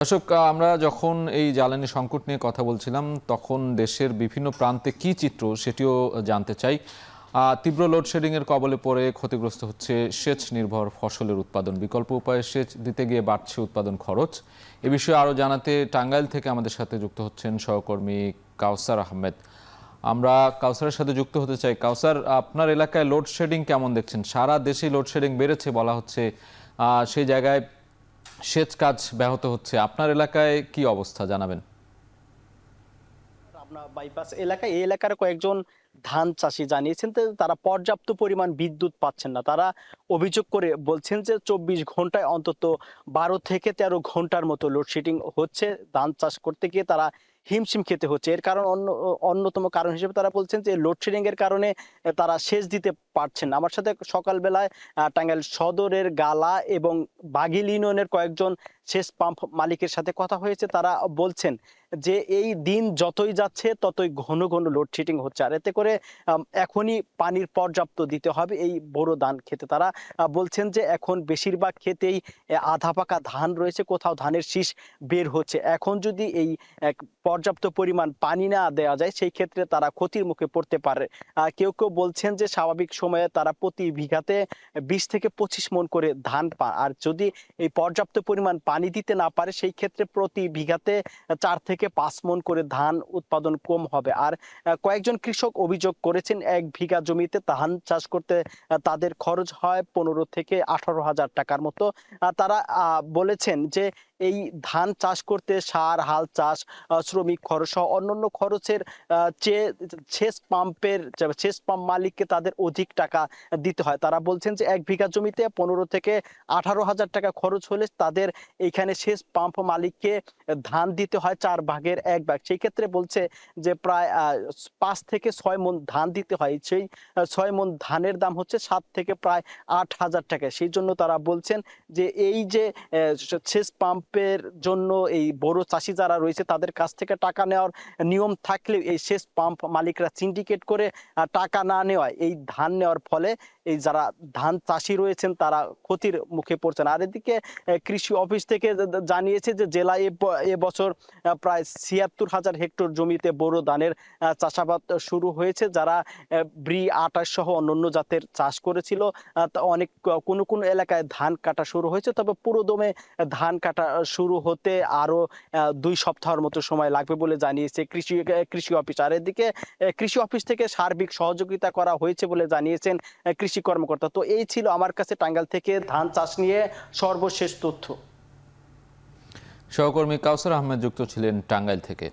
দর্শক, আমরা যখন এই জ্বালানি সংকট নিয়ে কথা বলছিলাম তখন দেশের বিভিন্ন প্রান্তে কি চিত্র সেটিও জানতে চাই। তীব্র লোডশেডিং এর কবলে পড়ে ক্ষতিগ্রস্ত হচ্ছে সেচ নির্ভর ফসলের উৎপাদন। বিকল্প উপায়ে সেচ দিতে গিয়ে বাড়ছে উৎপাদন খরচ। এ বিষয়ে আরও জানাতে টাঙ্গাইল থেকে আমাদের সাথে যুক্ত হচ্ছেন সহকর্মী কাউসার আহমেদ। আমরা কাউসারের সাথে যুক্ত হতে চাই। কাউসার, আপনার এলাকায় লোডশেডিং কেমন দেখছেন? সারা দেশে লোডশেডিং বেড়েছে বলা হচ্ছে, সেই জায়গায় সেচ কাজ ব্যাহত হচ্ছে। আপনার এলাকায় কি অবস্থা জানাবেন? আপনার বাইপাস এলাকায় এই এলাকার কয়েকজন ধান চাষি জানিয়েছেন যে তারা পর্যাপ্ত পরিমাণ বিদ্যুৎ পাচ্ছেন না। তারা অভিযোগ করে বলছেন যে ২৪ ঘন্টায় অন্তত ১২ থেকে ১৩ ঘন্টার মতো লোডশেডিং হচ্ছে। ধান চাষ করতে গিয়ে তারা হিমশিম খেতে হচ্ছে। এর কারণ অন্যতম কারণ হিসেবে তারা বলছেন যে লোডশেডিং এর কারণে তারা সেচ দিতে পারছেন না। আমার সাথে সকালবেলায় টাঙ্গাইল সদরের গালা এবং বাঘিল ইউনিয়নের কয়েকজন সেচ পাম্প মালিকের সাথে কথা হয়েছে। তারা বলছেন যে এই দিন যতই যাচ্ছে ততই ঘন ঘন লোডশেডিং হচ্ছে, আর এতে করে এখনই পানির পর্যাপ্ত দিতে হবে এই বোরো ধান খেতে। তারা বলছেন যে এখন বেশিরভাগ ক্ষেতেই আধা পাকা ধান রয়েছে, কোথাও ধানের শীষ বের হচ্ছে। এখন যদি এই পর্যাপ্ত পরিমাণ পানি না দেওয়া যায় সেই ক্ষেত্রে তারা ক্ষতির মুখে পড়তে পারে। কেউ কেউ বলছেন যে স্বাভাবিক সময়ে তারা প্রতি বিঘাতে ২০ থেকে ২৫ মণ করে ধান পান, আর যদি এই পর্যাপ্ত পরিমাণ পানি দিতে না পারে সেই ক্ষেত্রে প্রতি বিঘাতে ৪ থেকে ৫ মণ করে ধান উৎপাদন কম হবে। আর কয়েকজন কৃষক অভিযোগ করেছেন ১ বিঘা জমিতে ধান চাষ করতে তাদের খরচ হয় ১৫ থেকে ১৮,০০০ টাকার মতো। তারা বলেছেন যে এই ধান চাষ করতে সার, হাল চাষ, শ্রমিক খরচ সহ অন্যান্য খরচের চেয়ে সেচ পাম্প মালিককে তাদের অধিক টাকা দিতে হয়। তারা বলছেন যে ১ বিঘা জমিতে ১৫ থেকে ১৮,০০০ টাকা খরচ হলে তাদের এইখানে সেচ পাম্প মালিককে ধান দিতে হয় ৪ ভাগের ১ ভাগ। সেই ক্ষেত্রে বলছে যে প্রায় ৫ থেকে ৬ মণ ধান দিতে হয়। সেই ৬ মণ ধানের দাম হচ্ছে ৭ থেকে প্রায় ৮,০০০ টাকা। সেই জন্য তারা বলছেন যে এই যে সেচ পাম্পের জন্য এই বড় চাষি যারা রয়েছে তাদের কাছ থেকে টাকা নেওয়ার নিয়ম থাকলেও এই সেচ পাম্প মালিকরা সিন্ডিকেট করে টাকা না নেওয়ায় এই ধান নেওয়ার ফলে এই যারা ধান চাষি রয়েছেন তারা ক্ষতির মুখে পড়ছেন। আর এদিকে কৃষি অফিস থেকে জানিয়েছে যে জেলায় এবছর প্রায় ৭৬,০০০ হেক্টর জমিতে বোরো ধানের চাষাবাদ শুরু হয়েছে। যারা ব্রি ২৮ সহ অন্যান্য জাতের চাষ করেছিল অনেক কোনো এলাকায় ধান কাটা শুরু হয়েছে, তবে পুরোদমে ধান কাটা শুরু হতে আরো ২ সপ্তাহের মতো সময় লাগবে বলে জানিয়েছে কৃষি অফিস। আর এদিকে কৃষি অফিস থেকে সার্বিক সহযোগিতা করা হয়েছে বলে জানিয়েছেন কৃষি কর্মকর্তা। তো এই ছিল আমার কাছে টাঙ্গাইল থেকে ধান চাষ নিয়ে সর্বশেষ তথ্য। সহকর্মী কাউসার আহমেদ যুক্ত ছিলেন টাঙ্গাইল থেকে।